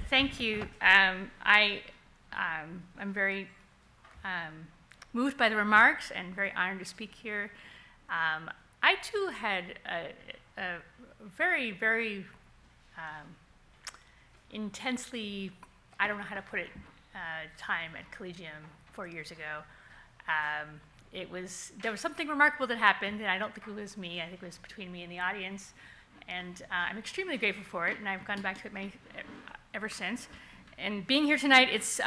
Thank you. I'm very moved by the remarks and very honored to speak here. I too had a very, very intensely, I don't know how to put it, time at Collegium 4 years ago. There was something remarkable that happened, and I don't think it was me. I think it was between me and the audience. And I'm extremely grateful for it, and I've gone back to it ever since. And being here tonight, it's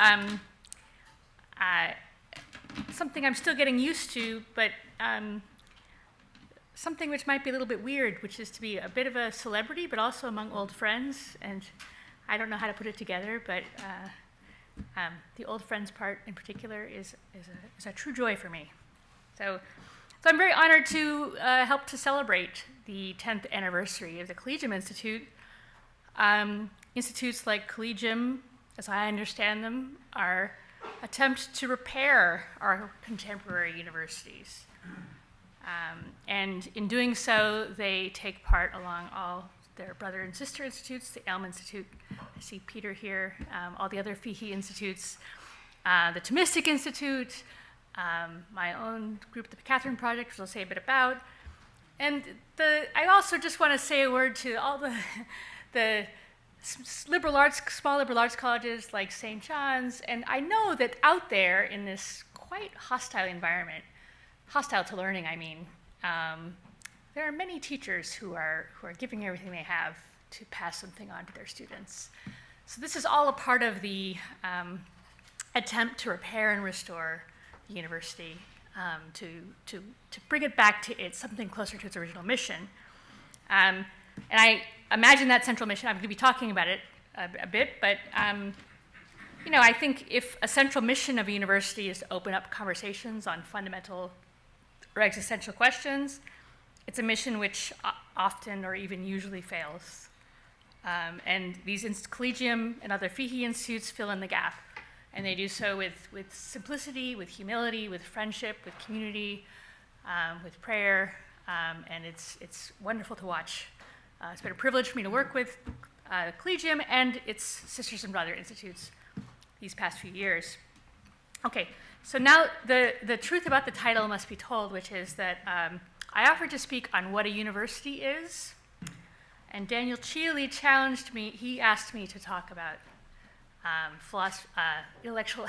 something I'm still getting used to, but something which might be a little bit weird, which is to be a bit of a celebrity, but also among old friends. And I don't know how to put it together, but the old friends part in particular is a true joy for me. So I'm very honored to help to celebrate the 10th anniversary of the Collegium Institute. Institutes like Collegium, as I understand them, are attempts to repair our contemporary universities. And in doing so, they take part along all their brother and sister institutes, the Elm Institute, I see Peter here, all the other Fihi institutes, the Thomistic Institute, my own group, the Catherine Project, which I'll say a bit about. And I also just want to say a word to all the small liberal arts colleges like St. John's. And I know that out there in this quite hostile environment, hostile to learning, I mean, there are many teachers who are giving everything they have to pass something on to their students. So this is all a part of the attempt to repair and restore the university, to bring it back to something closer to its original mission. And I imagine that central mission, I'm going to be talking about it a bit, but I think if a central mission of a university is to open up conversations on fundamental or existential questions, it's a mission which often or even usually fails. And these Collegium and other Fihi institutes fill in the gap. And they do so with simplicity, with humility, with friendship, with community, with prayer, and it's wonderful to watch. It's been a privilege for me to work with Collegium and its sisters and brother institutes these past few years. Okay, so now the truth about the title must be told, which is that I offered to speak on what a university is, and Daniel Chiali challenged me. He asked me to talk about intellectual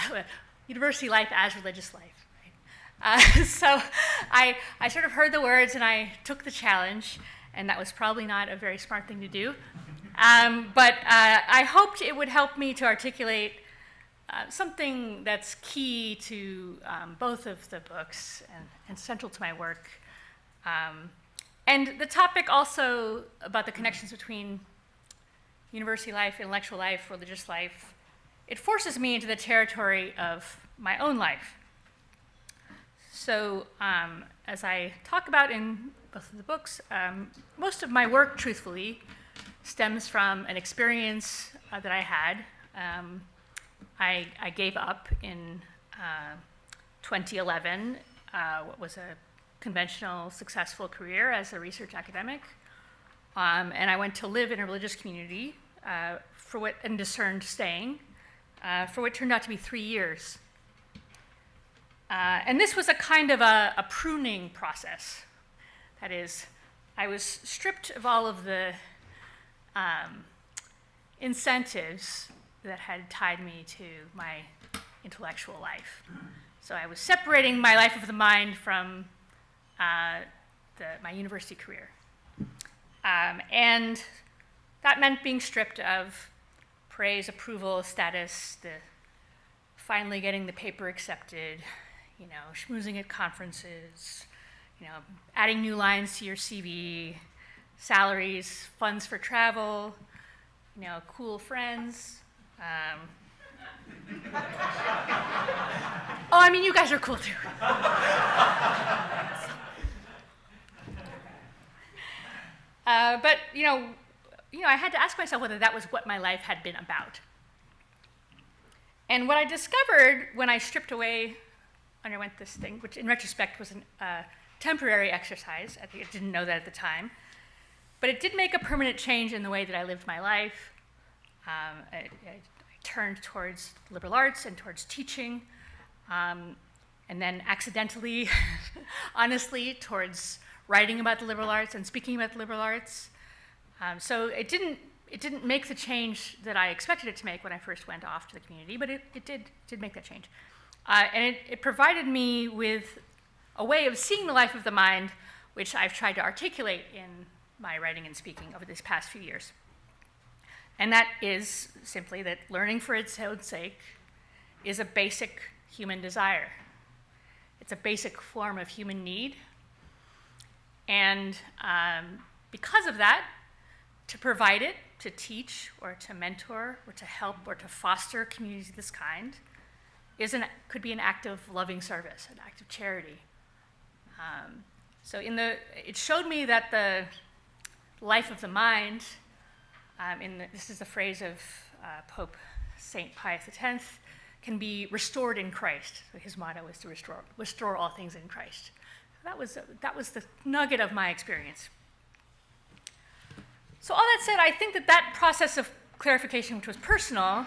university life as religious life. Right? So I sort of heard the words and I took the challenge, and that was probably not a very smart thing to do. But I hoped it would help me to articulate something that's key to both of the books and central to my work. And the topic also about the connections between university life, intellectual life, religious life, it forces me into the territory of my own life. So as I talk about in both of the books, most of my work, truthfully, stems from an experience that I had. I gave up in 2011 what was a conventional, successful career as a research academic. And I went to live in a religious community and discerned staying for what turned out to be 3 years. And this was a kind of a pruning process. That is, I was stripped of all of the incentives that had tied me to my intellectual life. So I was separating my life of the mind from my university career. And that meant being stripped of praise, approval, status, finally getting the paper accepted, schmoozing at conferences, adding new lines to your CV, salaries, funds for travel, cool friends. You guys are cool too. But I had to ask myself whether that was what my life had been about. And what I discovered when I stripped away, underwent this thing, which in retrospect was a temporary exercise. I didn't know that at the time. But it did make a permanent change in the way that I lived my life. I turned towards liberal arts and towards teaching, and then accidentally, honestly, towards writing about the liberal arts and speaking about the liberal arts. So it didn't make the change that I expected it to make when I first went off to the community, but it did make that change. And it provided me with a way of seeing the life of the mind, which I've tried to articulate in my writing and speaking over these past few years. And that is simply that learning for its own sake is a basic human desire. It's a basic form of human need. And because of that, to provide it, to teach or to mentor or to help or to foster communities of this kind could be an act of loving service, an act of charity. So it showed me that the life of the mind, this is the phrase of Pope St. Pius X, can be restored in Christ. So his motto is to restore all things in Christ. That was the nugget of my experience. So all that said, I think that process of clarification, which was personal,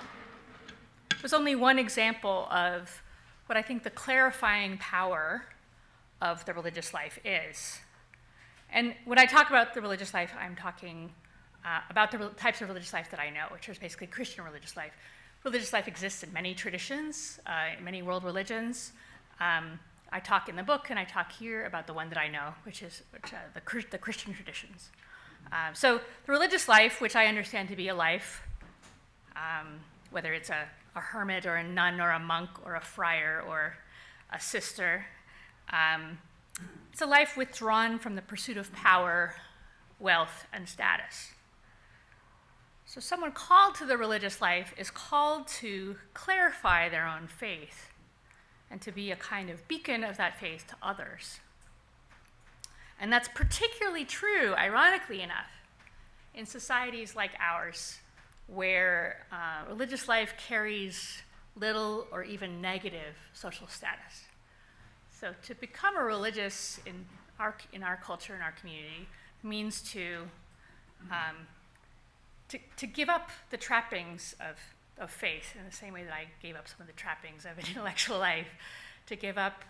was only one example of what I think the clarifying power of the religious life is. And when I talk about the religious life, I'm talking about the types of religious life that I know, which is basically Christian religious life. Religious life exists in many traditions, in many world religions. I talk in the book and I talk here about the one that I know, which is the Christian traditions. So the religious life, which I understand to be a life, whether it's a hermit or a nun or a monk or a friar or a sister, it's a life withdrawn from the pursuit of power, wealth, and status. So someone called to the religious life is called to clarify their own faith and to be a kind of beacon of that faith to others. And that's particularly true, ironically enough, in societies like ours, where religious life carries little or even negative social status. So to become a religious in our culture, in our community, means to give up the trappings of faith in the same way that I gave up some of the trappings of an intellectual life, to give up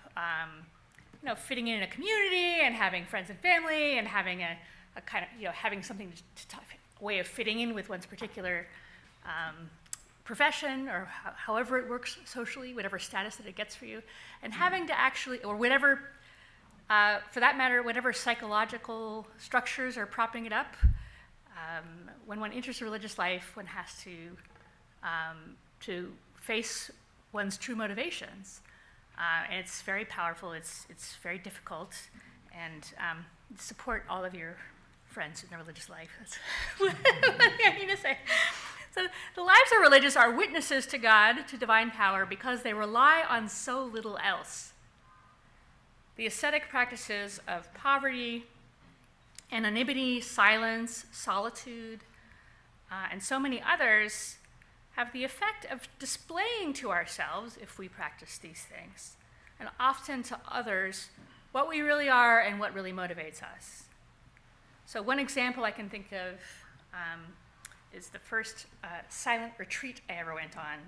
fitting in a community and having friends and family and having a kind of, having something a way of fitting in with one's particular profession or however it works socially, whatever status that it gets for you, and having to actually, or whatever, for that matter, whatever psychological structures are propping it up. When one enters a religious life, one has to face one's true motivations. And it's very powerful, it's very difficult, and support all of your friends in the religious life. That's what I need to say. So the lives of religious are witnesses to God, to divine power, because they rely on so little else. The ascetic practices of poverty, anonymity, silence, solitude, and so many others have the effect of displaying to ourselves, if we practice these things, and often to others, what we really are and what really motivates us. So one example I can think of is the first silent retreat I ever went on.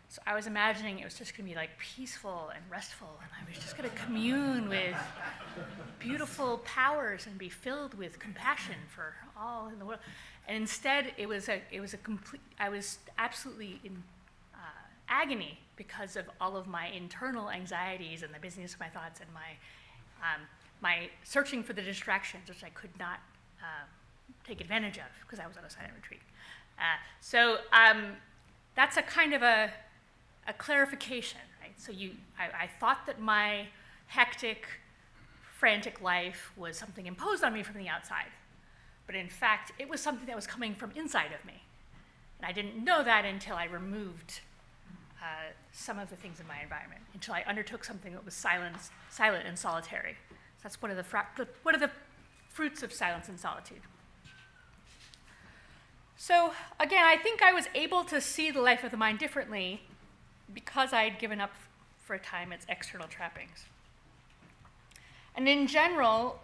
So I was imagining it was just going to be like peaceful and restful, and I was just going to commune with beautiful powers and be filled with compassion for all in the world. And instead, it was a complete. I was absolutely in agony because of all of my internal anxieties and the busyness of my thoughts and my searching for the distractions, which I could not take advantage of because I was on a silent retreat. So that's a kind of a clarification, right? So I thought that my hectic, frantic life was something imposed on me from the outside. But in fact, it was something that was coming from inside of me. And I didn't know that until I removed some of the things in my environment, until I undertook something that was silent and solitary. So that's one of the fruits of silence and solitude. So again, I think I was able to see the life of the mind differently because I had given up for a time its external trappings. And in general,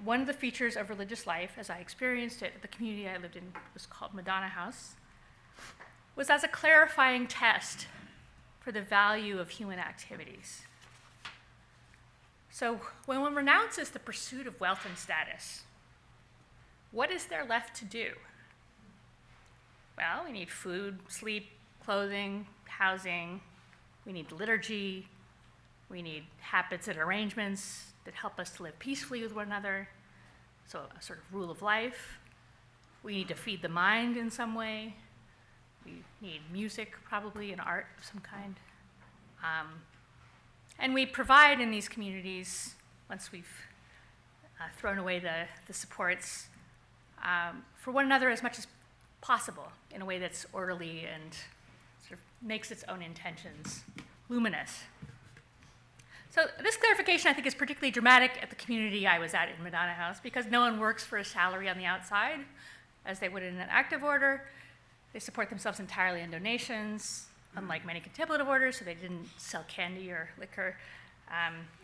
one of the features of religious life, as I experienced it at the community I lived in, was called Madonna House. was as a clarifying test for the value of human activities. So when one renounces the pursuit of wealth and status, what is there left to do? Well, we need food, sleep, clothing, housing. We need liturgy. We need habits and arrangements that help us to live peacefully with one another. So a sort of rule of life. We need to feed the mind in some way. We need music, probably, and art of some kind. And we provide in these communities, once we've thrown away the supports, for one another as much as possible in a way that's orderly and sort of makes its own intentions luminous. So this clarification, I think, is particularly dramatic at the community I was at in Madonna House, because no one works for a salary on the outside, as they would in an active order. They support themselves entirely on donations, unlike many contemplative orders, so they didn't sell candy or liquor.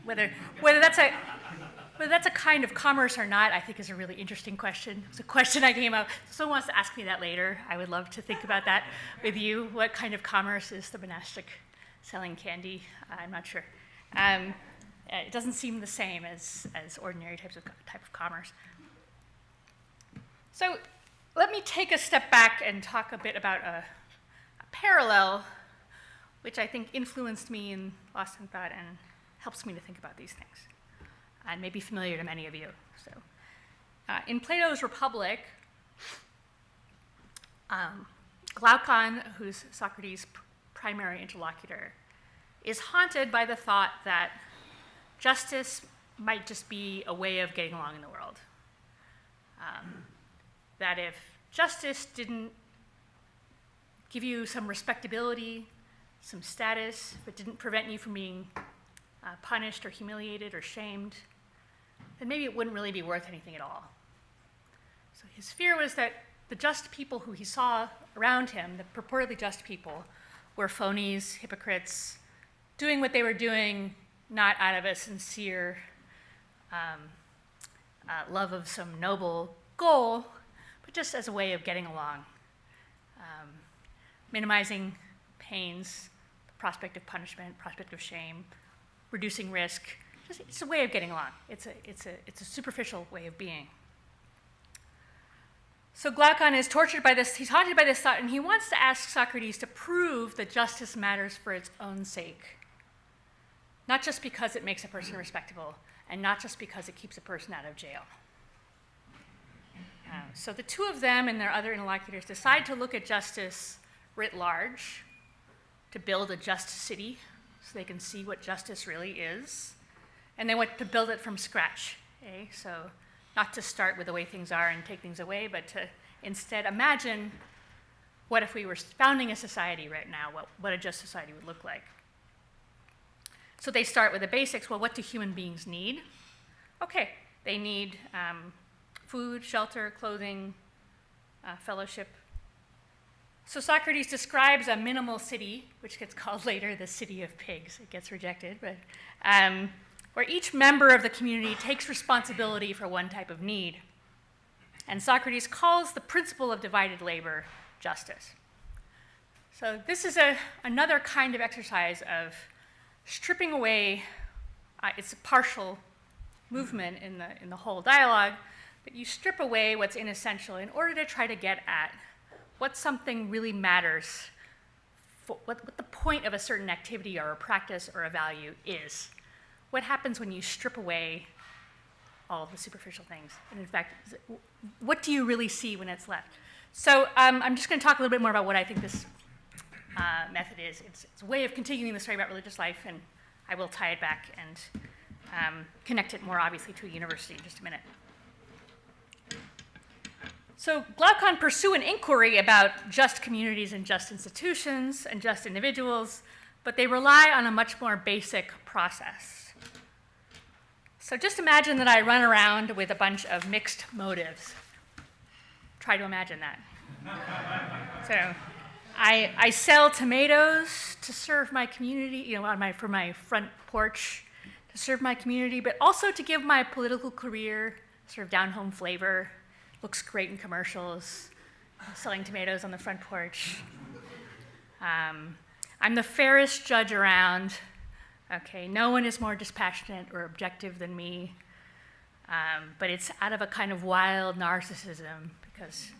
Whether that's a kind of commerce or not, I think is a really interesting question. It's a question I came up. If someone wants to ask me that later, I would love to think about that with you. What kind of commerce is the monastic selling candy? I'm not sure. It doesn't seem the same as ordinary type of commerce. So let me take a step back and talk a bit about a parallel which I think influenced me in Lost in Thought and helps me to think about these things, and may be familiar to many of you. So, in Plato's Republic, Glaucon, who's Socrates' primary interlocutor, is haunted by the thought that justice might just be a way of getting along in the world. That if justice didn't give you some respectability, some status, if it didn't prevent you from being punished or humiliated or shamed, then maybe it wouldn't really be worth anything at all. So his fear was that the just people who he saw around him, the purportedly just people, were phonies, hypocrites, doing what they were doing not out of a sincere love of some noble goal, but just as a way of getting along, minimizing pains, the prospect of punishment, prospect of shame, reducing risk. It's a way of getting along. It's a superficial way of being. So Glaucon is tortured by this, he's haunted by this thought, and he wants to ask Socrates to prove that justice matters for its own sake. Not just because it makes a person respectable, and not just because it keeps a person out of jail. So the two of them and their other interlocutors decide to look at justice writ large, to build a just city so they can see what justice really is, and they want to build it from scratch. Okay? So not to start with the way things are and take things away, but to instead imagine what if we were founding a society right now, what a just society would look like. So they start with the basics. Well, what do human beings need? Okay, they need food, shelter, clothing, fellowship. So Socrates describes a minimal city, which gets called later the city of pigs. It gets rejected, but where each member of the community takes responsibility for one type of need. And Socrates calls the principle of divided labor justice. So this is another kind of exercise of stripping away, it's a partial movement in the whole dialogue, but you strip away what's inessential in order to try to get at what something really matters, what the point of a certain activity or a practice or a value is. What happens when you strip away all of the superficial things? And in fact, what do you really see when it's left? So I'm just going to talk a little bit more about what I think this method is. It's a way of continuing the story about religious life, and I will tie it back and connect it more obviously to a university in just a minute. So Glaucon pursue an inquiry about just communities and just institutions and just individuals, but they rely on a much more basic process. So just imagine that I run around with a bunch of mixed motives. Try to imagine that. So I sell tomatoes to serve my community, for my front porch, to serve my community, but also to give my political career sort of down-home flavor. Looks great in commercials. selling tomatoes on the front porch. I'm the fairest judge around. Okay, no one is more dispassionate or objective than me. But it's out of a kind of wild narcissism because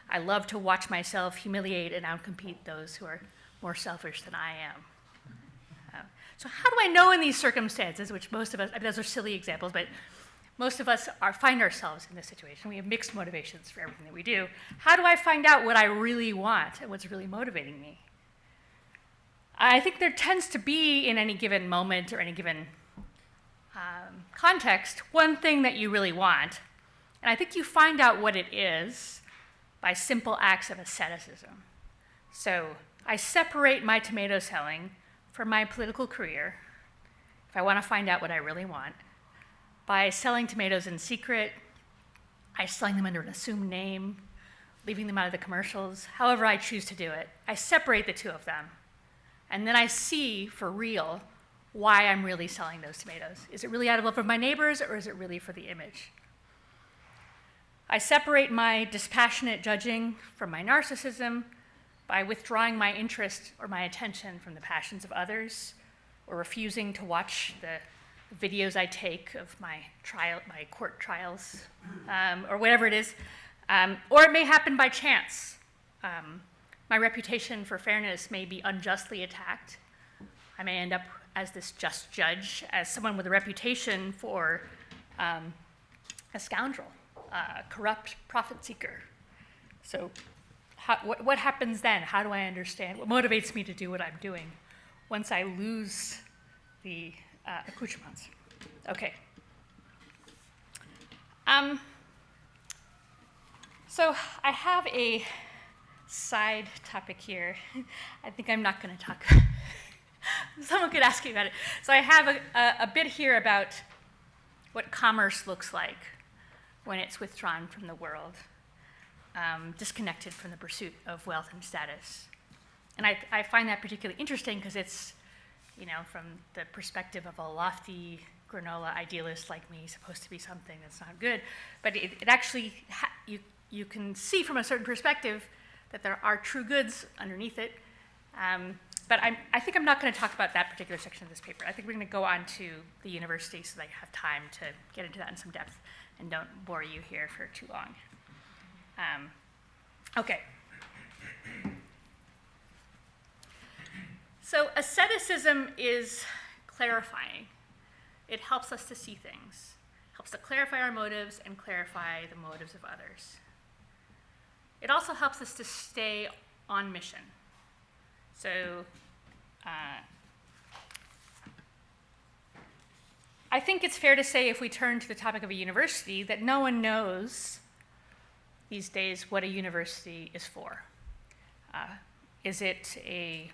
I love to watch myself humiliate and outcompete those who are more selfish than I am. So how do I know in these circumstances, which most of us, I mean, those are silly examples, but most of us find ourselves in this situation. We have mixed motivations for everything that we do. How do I find out what I really want and what's really motivating me? I think there tends to be, in any given moment or any given context, one thing that you really want. And I think you find out what it is by simple acts of asceticism. So I separate my tomato selling from my political career, if I want to find out what I really want, by selling tomatoes in secret, by selling them under an assumed name, leaving them out of the commercials, however I choose to do it. I separate the two of them. And then I see for real why I'm really selling those tomatoes. Is it really out of love for my neighbors, or is it really for the image? I separate my dispassionate judging from my narcissism by withdrawing my interest or my attention from the passions of others, or refusing to watch the videos I take of my court trials, or whatever it is. Or it may happen by chance. My reputation for fairness may be unjustly attacked. I may end up as this just judge, as someone with a reputation for a scoundrel, a corrupt profit seeker. So what happens then? How do I understand? What motivates me to do what I'm doing once I lose the accoutrements? Okay. So I have a side topic here. I think I'm not going to talk. Someone could ask me about it. So I have a bit here about what commerce looks like when it's withdrawn from the world, disconnected from the pursuit of wealth and status. And I find that particularly interesting because it's, from the perspective of a lofty granola idealist like me, supposed to be something that's not good. But it actually, you can see from a certain perspective that there are true goods underneath it. But I think I'm not going to talk about that particular section of this paper. I think we're going to go on to the university so that I have time to get into that in some depth and don't bore you here for too long. Okay. So asceticism is clarifying. It helps us to see things, helps to clarify our motives and clarify the motives of others. It also helps us to stay on mission. So I think it's fair to say, if we turn to the topic of a university, that no one knows these days what a university is for. Is it a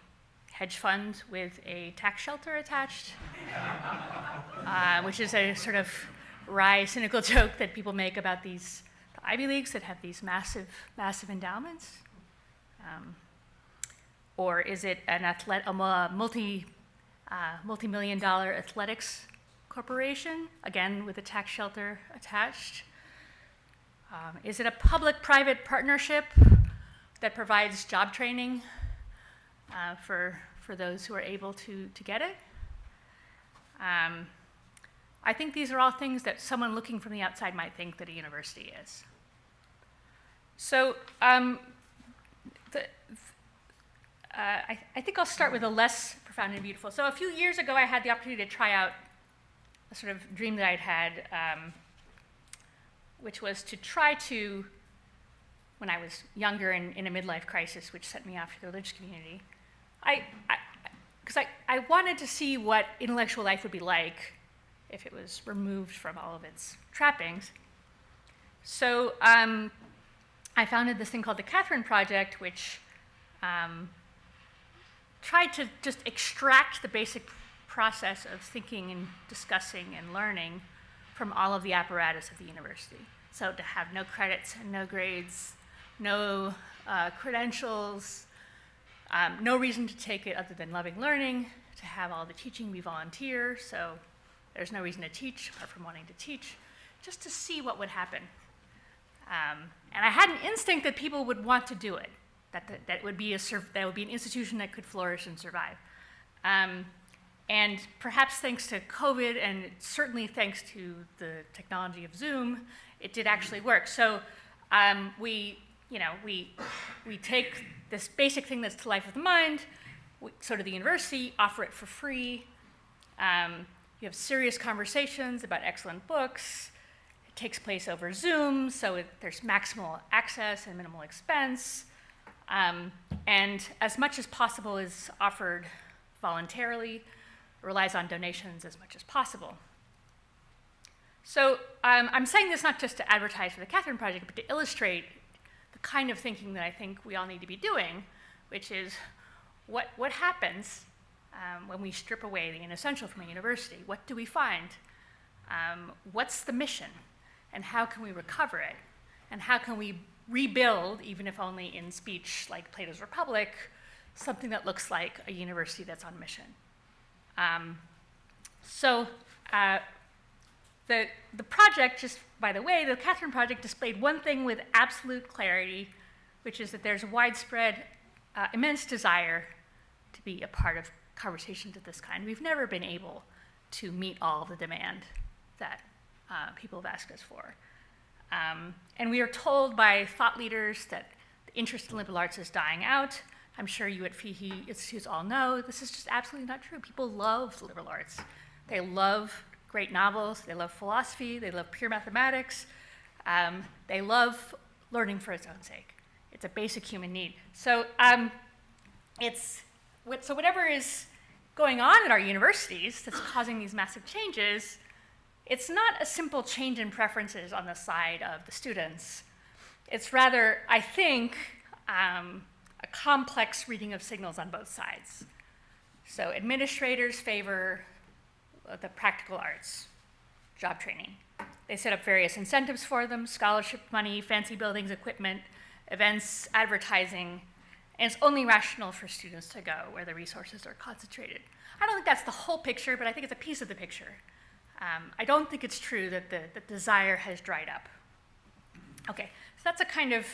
hedge fund with a tax shelter attached? Which is a sort of wry, cynical joke that people make about the Ivy Leagues that have these massive, massive endowments. Or is it a multi-million-dollar athletics corporation, again with a tax shelter attached? Is it a public-private partnership that provides job training for those who are able to get it? I think these are all things that someone looking from the outside might think that a university is. So I think I'll start with a less profound and beautiful. So a few years ago, I had the opportunity to try out a sort of dream that I'd had, which was to try to, when I was younger and in a midlife crisis, which sent me off to the religious community, because I wanted to see what intellectual life would be like if it was removed from all of its trappings. So I founded this thing called the Catherine Project, which tried to just extract the basic process of thinking and discussing and learning from all of the apparatus of the university. So to have no credits and no grades, no credentials, no reason to take it other than loving learning, to have all the teaching be volunteer, so there's no reason to teach apart from wanting to teach, just to see what would happen. And I had an instinct that people would want to do it, that would be an institution that could flourish and survive. And perhaps thanks to COVID, and certainly thanks to the technology of Zoom, it did actually work. So we take this basic thing that's the life of the mind, so to the university, offer it for free. You have serious conversations about excellent books. It takes place over Zoom, so there's maximal access and minimal expense. And as much as possible is offered voluntarily, relies on donations as much as possible. So I'm saying this not just to advertise for the Catherine Project, but to illustrate the kind of thinking that I think we all need to be doing, which is what happens when we strip away the inessential from a university? What do we find? What's the mission? And how can we recover it? And how can we rebuild, even if only in speech like Plato's Republic, something that looks like a university that's on mission? The project, just by the way, the Catherine Project displayed one thing with absolute clarity, which is that there's a widespread, immense desire to be a part of conversations of this kind. We've never been able to meet all of the demand that people have asked us for. And we are told by thought leaders that the interest in liberal arts is dying out. I'm sure you at FIHE institutes all know this is just absolutely not true. People love liberal arts. They love great novels, they love philosophy, they love pure mathematics, they love learning for its own sake. It's a basic human need. So whatever is going on at our universities that's causing these massive changes, it's not a simple change in preferences on the side of the students. It's rather, I think, a complex reading of signals on both sides. So administrators favor the practical arts, job training. They set up various incentives for them: scholarship money, fancy buildings, equipment, events, advertising, and it's only rational for students to go where the resources are concentrated. I don't think that's the whole picture, but I think it's a piece of the picture. I don't think it's true that the desire has dried up. Okay, so that's a kind of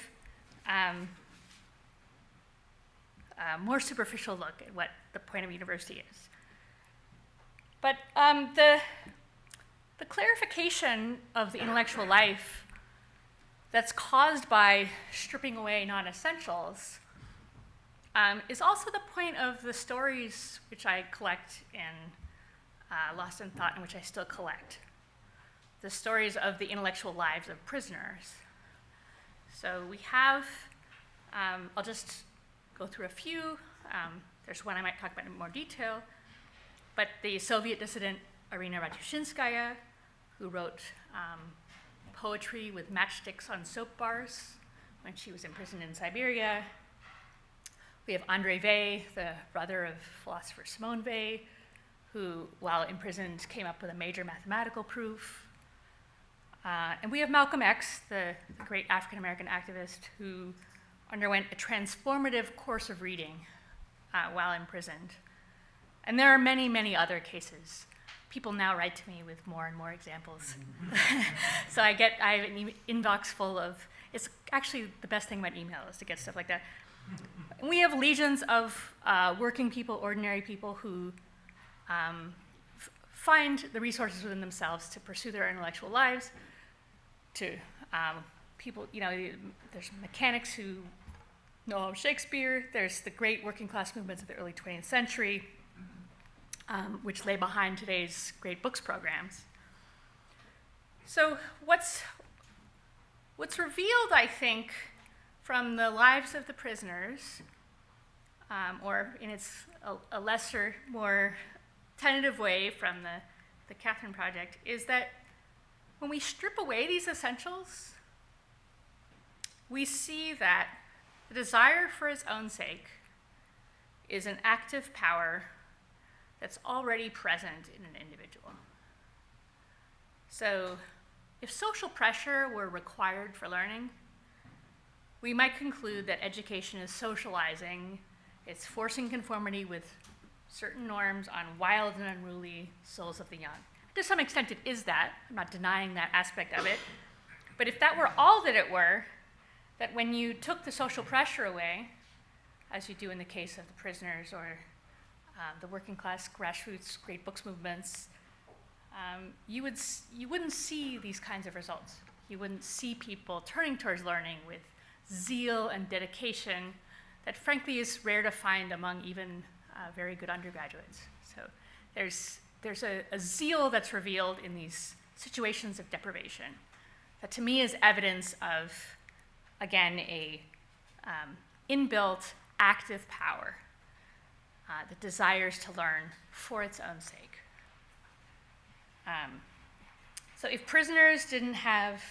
more superficial look at what the point of university is. But the clarification of the intellectual life that's caused by stripping away non-essentials is also the point of the stories which I collect in Lost in Thought, and which I still collect. The stories of the intellectual lives of prisoners. So we have, I'll just go through a few. There's one I might talk about in more detail. But the Soviet dissident Irina Ratushinskaya, who wrote poetry with matchsticks on soap bars when she was imprisoned in Siberia. We have André Weil, the brother of philosopher Simone Weil, who, while imprisoned, came up with a major mathematical proof. And we have Malcolm X, the great African-American activist, who underwent a transformative course of reading while imprisoned. And there are many, many other cases. People now write to me with more and more examples. So I have an inbox full of, it's actually the best thing about email is to get stuff like that. And we have legions of working people, ordinary people who find the resources within themselves to pursue their intellectual lives, to people, there's mechanics who know Shakespeare, there's the great working class movements of the early 20th century, which lay behind today's great books programs. So what's revealed, I think, from the lives of the prisoners, or in a lesser, more tentative way from the Catherine Project, is that when we strip away these essentials, we see that the desire for its own sake is an active power that's already present in an individual. So if social pressure were required for learning, we might conclude that education is socializing, it's forcing conformity with certain norms on wild and unruly souls of the young. To some extent it is that, I'm not denying that aspect of it, But if that were all that it were, that when you took the social pressure away, as you do in the case of the prisoners or the working class grassroots great books movements, you wouldn't see these kinds of results. You wouldn't see people turning towards learning with zeal and dedication that frankly is rare to find among even very good undergraduates. So there's a zeal that's revealed in these situations of deprivation that to me is evidence of, again, a inbuilt active power that desires to learn for its own sake. So if prisoners didn't have,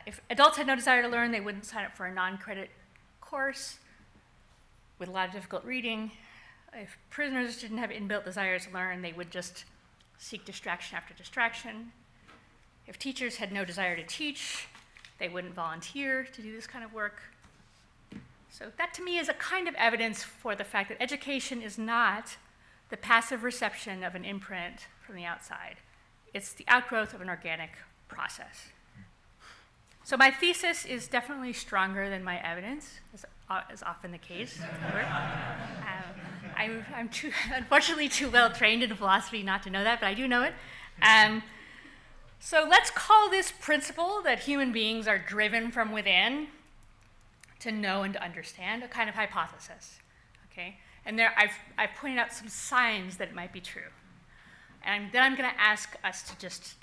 if adults had no desire to learn, they wouldn't sign up for a non-credit course with a lot of difficult reading. If prisoners didn't have inbuilt desire to learn, they would just seek distraction after distraction. If teachers had no desire to teach, they wouldn't volunteer to do this kind of work. So that to me is a kind of evidence for the fact that education is not the passive reception of an imprint from the outside. It's the outgrowth of an organic process. So my thesis is definitely stronger than my evidence, as is often the case. I'm unfortunately too well trained in philosophy not to know that, but I do know it. So let's call this principle that human beings are driven from within to know and to understand a kind of hypothesis, okay? And there I've pointed out some signs that it might be true. And then I'm going to ask us to just,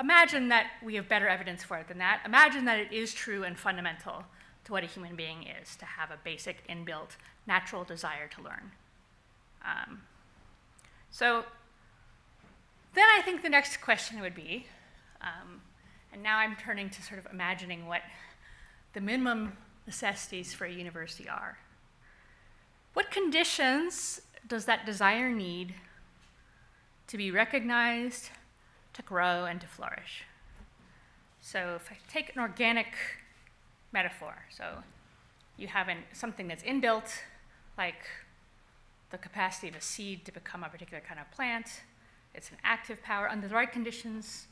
imagine that we have better evidence for it than that. Imagine that it is true and fundamental to what a human being is, to have a basic inbuilt natural desire to learn. So then I think the next question would be, and now I'm turning to sort of imagining what the minimum necessities for a university are. What conditions does that desire need to be recognized, to grow, and to flourish? So if I take an organic metaphor, so you have something that's inbuilt, like the capacity of a seed to become a particular kind of plant. It's an active power. Under the right conditions,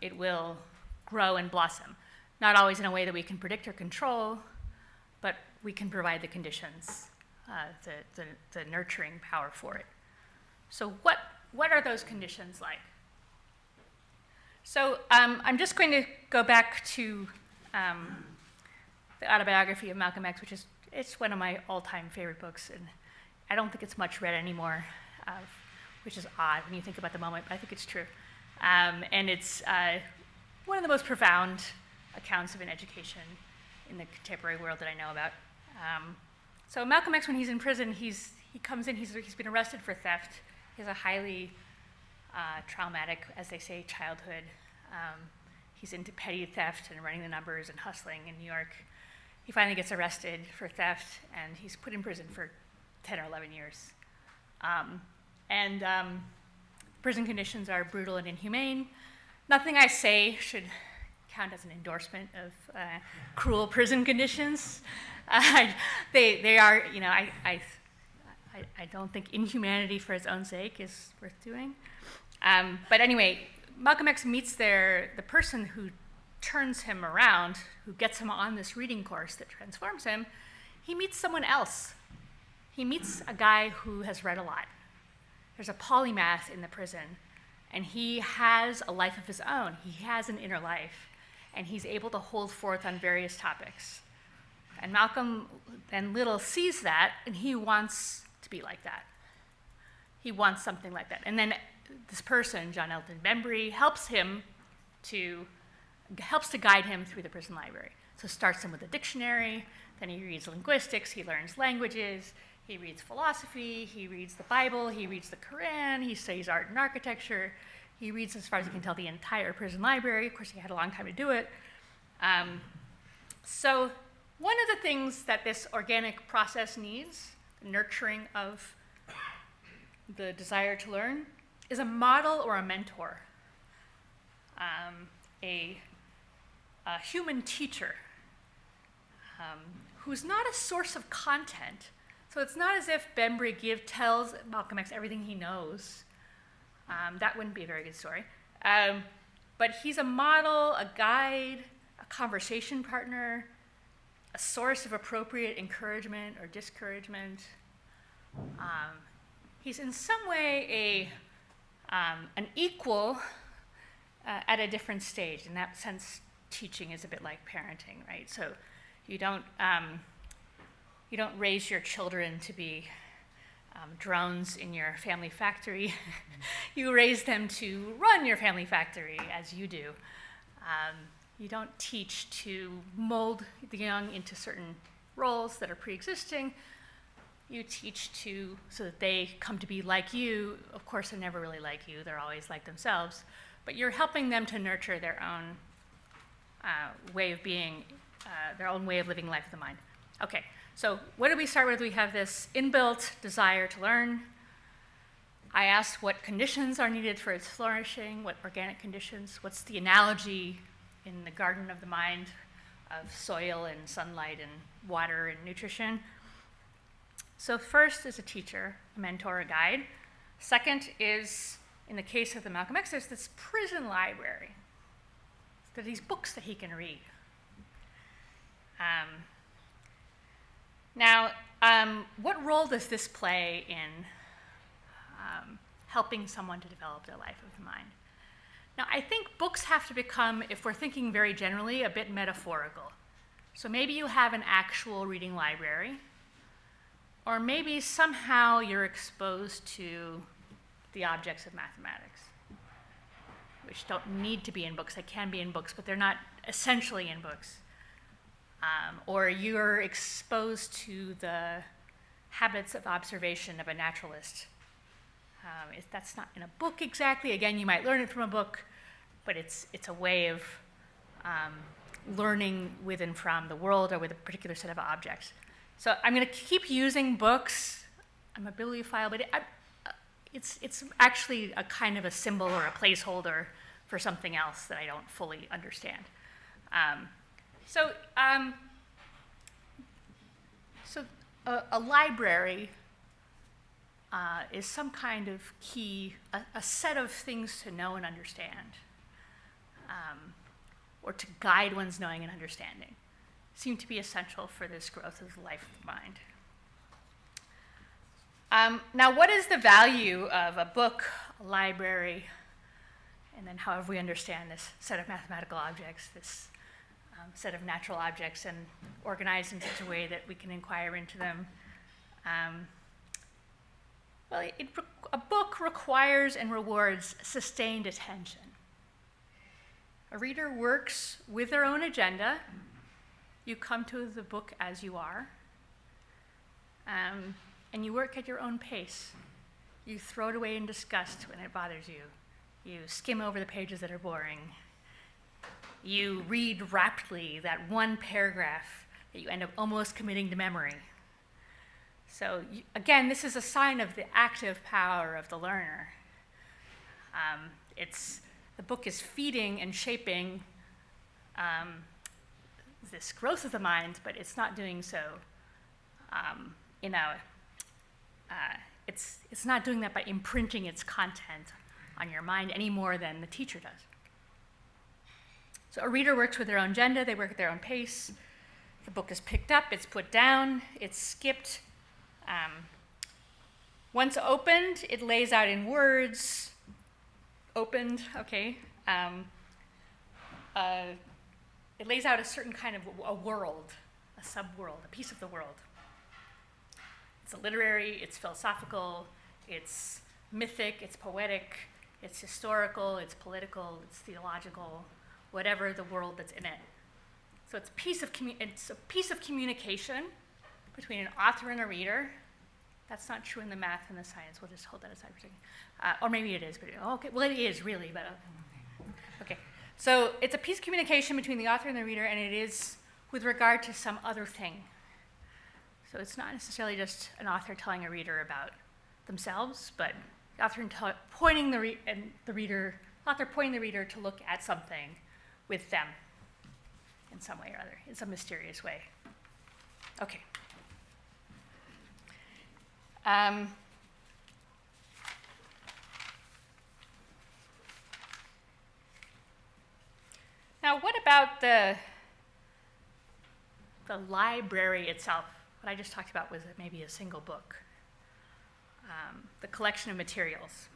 it will grow and blossom. Not always in a way that we can predict or control, but we can provide the conditions, the nurturing power for it. So what are those conditions like? So I'm just going to go back to the autobiography of Malcolm X, it's one of my all-time favorite books, and I don't think it's much read anymore, which is odd when you think about the moment, but I think it's true. And it's one of the most profound accounts of an education in the contemporary world that I know about. So Malcolm X, when he's in prison, he comes in, he's been arrested for theft. He has a highly traumatic, as they say, childhood. He's into petty theft and running the numbers and hustling in New York. He finally gets arrested for theft, and he's put in prison for 10 or 11 years. Prison conditions are brutal and inhumane. Nothing I say should count as an endorsement of cruel prison conditions. They are, I don't think inhumanity for its own sake is worth doing. But anyway, Malcolm X meets the person who turns him around, who gets him on this reading course that transforms him. He meets someone else. He meets a guy who has read a lot. There's a polymath in the prison, and he has a life of his own. He has an inner life, and he's able to hold forth on various topics. And Malcolm then Little sees that, and he wants to be like that. He wants something like that. And then this person, John Elton Bembry, helps to guide him through the prison library. So starts him with a dictionary, then he reads linguistics, he learns languages, he reads philosophy, he reads the Bible, he reads the Quran, he studies art and architecture, he reads, as far as he can tell, the entire prison library. Of course, he had a long time to do it. So one of the things that this organic process needs, the nurturing of the desire to learn, is a model or a mentor, a human teacher who's not a source of content. So it's not as if Bembry tells Malcolm X everything he knows. That wouldn't be a very good story. But he's a model, a guide, a conversation partner, a source of appropriate encouragement or discouragement. He's in some way an equal at a different stage. In that sense, teaching is a bit like parenting, right? So you don't raise your children to be drones in your family factory. You raise them to run your family factory as you do. You don't teach to mold the young into certain roles that are pre-existing. You teach so that they come to be like you. Of course, they're never really like you. They're always like themselves. But you're helping them to nurture their own way of being, their own way of living life of the mind. Okay, so what did we start with? We have this inbuilt desire to learn. I asked what conditions are needed for its flourishing, what organic conditions, what's the analogy in the garden of the mind of soil and sunlight and water and nutrition. So first is a teacher, a mentor, a guide. Second is, in the case of the Malcolm X, there's this prison library. There are these books that he can read. Now, what role does this play in helping someone to develop their life of the mind? Now, I think books have to become, if we're thinking very generally, a bit metaphorical. So maybe you have an actual reading library, or maybe somehow you're exposed to the objects of mathematics, which don't need to be in books. They can be in books, but they're not essentially in books. Or you're exposed to the habits of observation of a naturalist. If that's not in a book exactly, again, you might learn it from a book, but it's a way of learning with and from the world or with a particular set of objects. So I'm going to keep using books. I'm a bibliophile, but it's actually a kind of a symbol or a placeholder for something else that I don't fully understand. So a library is some kind of key, a set of things to know and understand, or to guide one's knowing and understanding, seem to be essential for this growth of the life of the mind. Now, what is the value of a book, a library, and then however we understand this set of mathematical objects, this set of natural objects, and organized in such a way that we can inquire into them? Well, a book requires and rewards sustained attention. A reader works with their own agenda. You come to the book as you are, and you work at your own pace. You throw it away in disgust when it bothers you. You skim over the pages that are boring. You read rapidly that one paragraph that you end up almost committing to memory. So again, this is a sign of the active power of the learner. The book is feeding and shaping this growth of the mind, but it's not doing so it's not doing that by imprinting its content on your mind any more than the teacher does. So a reader works with their own agenda, they work at their own pace. The book is picked up, it's put down, it's skipped. Once opened, it lays out in words. Opened, okay. It lays out a certain kind of a world, a sub-world, a piece of the world. It's literary, it's philosophical, it's mythic, it's poetic, it's historical, it's political, it's theological, whatever the world that's in it. So it's a piece of communication between an author and a reader. That's not true in the math and the science. We'll just hold that aside for a second. Or maybe it is, but okay. Well, it is really, but okay. So it's a piece of communication between the author and the reader, and it is with regard to some other thing. So it's not necessarily just an author telling a reader about themselves, but the author pointing the reader to look at something with them in some way or other, in some mysterious way. Okay. about the library itself. What I just talked about was maybe a single book, the collection of materials.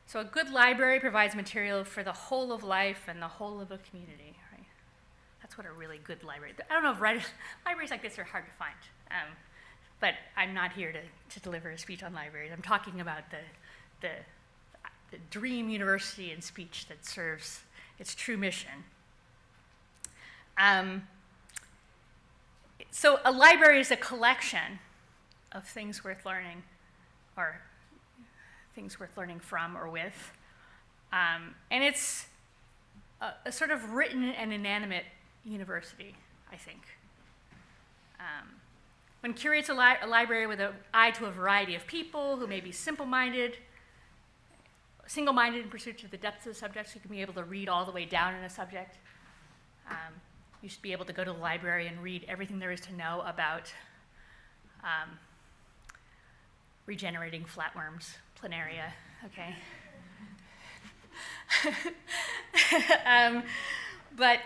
So a good library provides material for the whole of life and the whole of a community, right? That's what a really good library, I don't know if libraries like this are hard to find, but I'm not here to deliver a speech on libraries. I'm talking about the dream university and speech that serves its true mission. So a library is a collection of things worth learning, or things worth learning from or with. And it's a sort of written and inanimate university, I think. One curates a library with an eye to a variety of people who may be single-minded in pursuit of the depths of the subject, so you can be able to read all the way down in a subject. You should be able to go to the library and read everything there is to know about regenerating flatworms, planaria, okay? But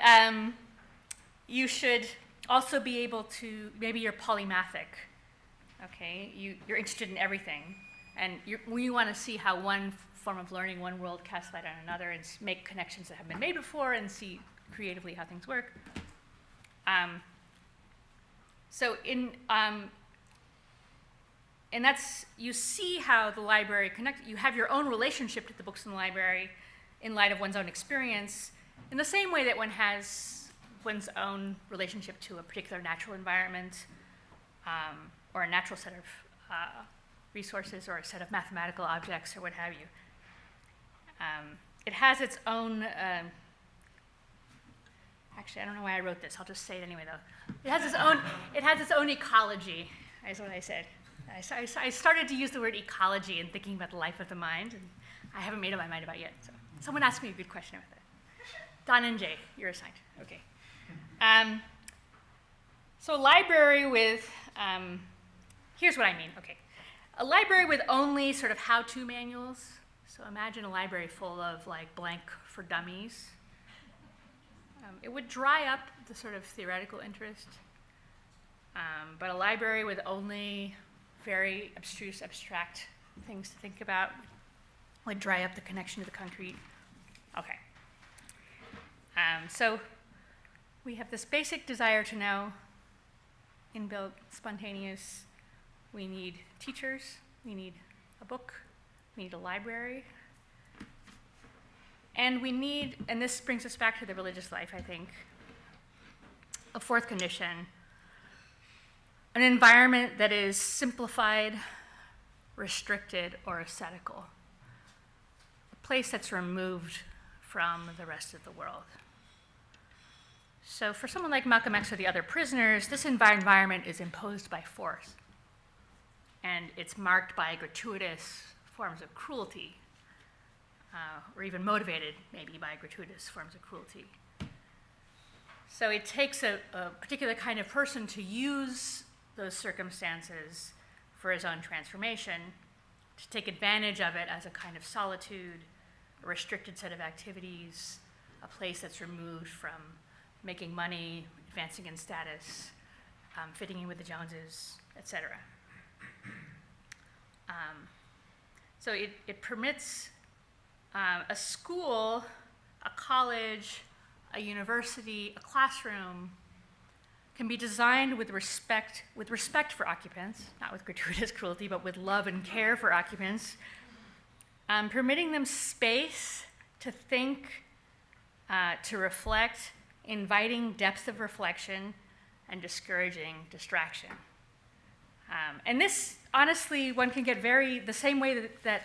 you should also be able to, maybe you're polymathic, okay? You're interested in everything, and you want to see how one form of learning, one world casts light on another, and make connections that have been made before, and see creatively how things work. And that's, you see how the library connects, you have your own relationship to the books in the library in light of one's own experience, in the same way that one has one's own relationship to a particular natural environment, or a natural set of resources, or a set of mathematical objects, or what have you. It has its own, actually, I don't know why I wrote this. I'll just say it anyway, though. It has its own ecology, is what I said. I started to use the word ecology in thinking about the life of the mind, and I haven't made up my mind about it yet. So someone asked me a good question about that. Don and Jay, you're assigned. Okay. So a library with, here's what I mean. Okay. A library with only sort of how-to manuals. So imagine a library full of like blank for dummies. It would dry up the sort of theoretical interest, but a library with only very abstruse, abstract things to think about would dry up the connection to the concrete. Okay. So we have this basic desire to know, inbuilt, spontaneous. We need teachers, we need a book, we need a library. And we need, and this brings us back to the religious life, I think, a fourth condition, an environment that is simplified, restricted, or ascetical. A place that's removed from the rest of the world. So for someone like Malcolm X or the other prisoners, this environment is imposed by force. And it's marked by gratuitous forms of cruelty, or even motivated maybe by gratuitous forms of cruelty. So it takes a particular kind of person to use those circumstances for his own transformation, to take advantage of it as a kind of solitude, a restricted set of activities, a place that's removed from making money, advancing in status, fitting in with the Joneses, etc. So it permits a school, a college, a university, a classroom can be designed with respect for occupants, not with gratuitous cruelty, but with love and care for occupants, permitting them space to think, to reflect, inviting depth of reflection, and discouraging distraction. And this, honestly, one can get the same way that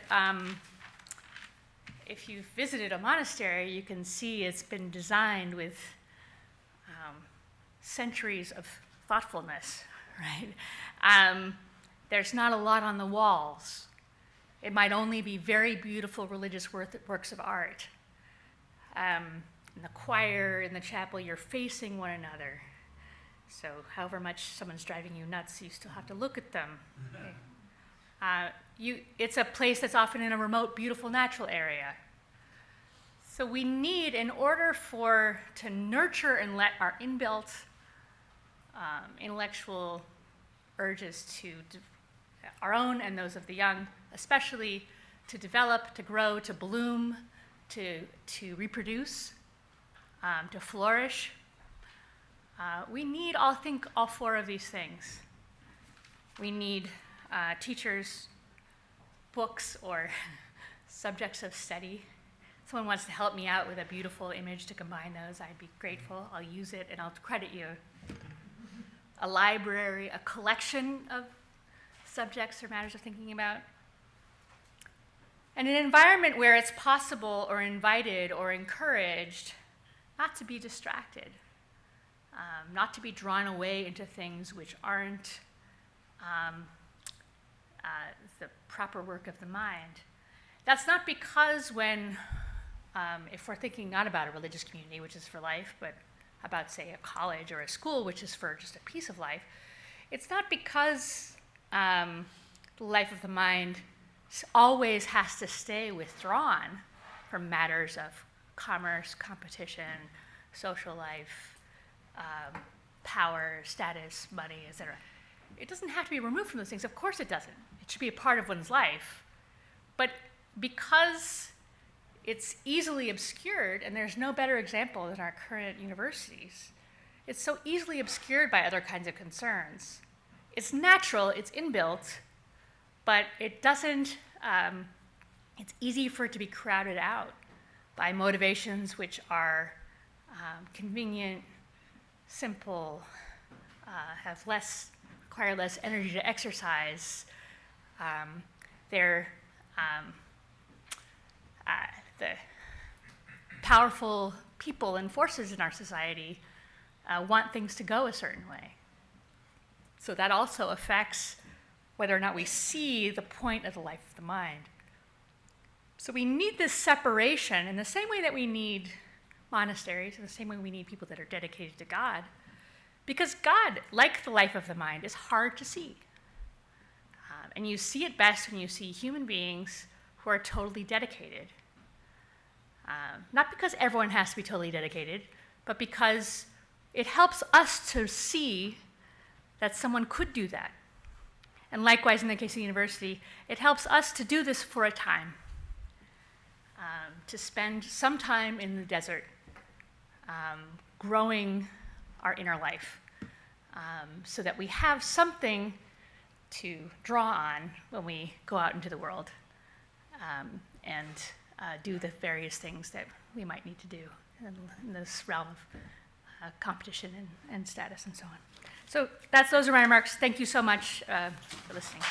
if you've visited a monastery, you can see it's been designed with centuries of thoughtfulness, right? There's not a lot on the walls. It might only be very beautiful religious works of art. In the choir, in the chapel, you're facing one another. So however much someone's driving you nuts, you still have to look at them. Okay. It's a place that's often in a remote, beautiful, natural area. So we need, in order to nurture and let our inbuilt intellectual urges our own and those of the young, especially to develop, to grow, to bloom, to reproduce, to flourish. We need, I think, all four of these things. We need teachers, books, or subjects of study. Someone wants to help me out with a beautiful image to combine those, I'd be grateful. I'll use it and I'll credit you. A library, a collection of subjects or matters of thinking about. And an environment where it's possible or invited or encouraged not to be distracted, not to be drawn away into things which aren't the proper work of the mind. That's not because if we're thinking not about a religious community, which is for life, but about, say, a college or a school, which is for just a piece of life, it's not because the life of the mind always has to stay withdrawn from matters of commerce, competition, social life, power, status, money, etc. It doesn't have to be removed from those things. Of course it doesn't. It should be a part of one's life. But because it's easily obscured, and there's no better example than our current universities, it's so easily obscured by other kinds of concerns. It's natural, it's inbuilt, but it doesn't, it's easy for it to be crowded out by motivations which are convenient, simple, require less energy to exercise. They're the powerful people and forces in our society want things to go a certain way. So that also affects whether or not we see the point of the life of the mind. So we need this separation in the same way that we need monasteries, in the same way we need people that are dedicated to God, because God, like the life of the mind, is hard to see. And you see it best when you see human beings who are totally dedicated. Not because everyone has to be totally dedicated, but because it helps us to see that someone could do that. And likewise, in the case of the university, it helps us to do this for a time, to spend some time in the desert, growing our inner life, so that we have something to draw on when we go out into the world and do the various things that we might need to do in this realm of competition and status and so on. So those are my remarks. Thank you so much for listening.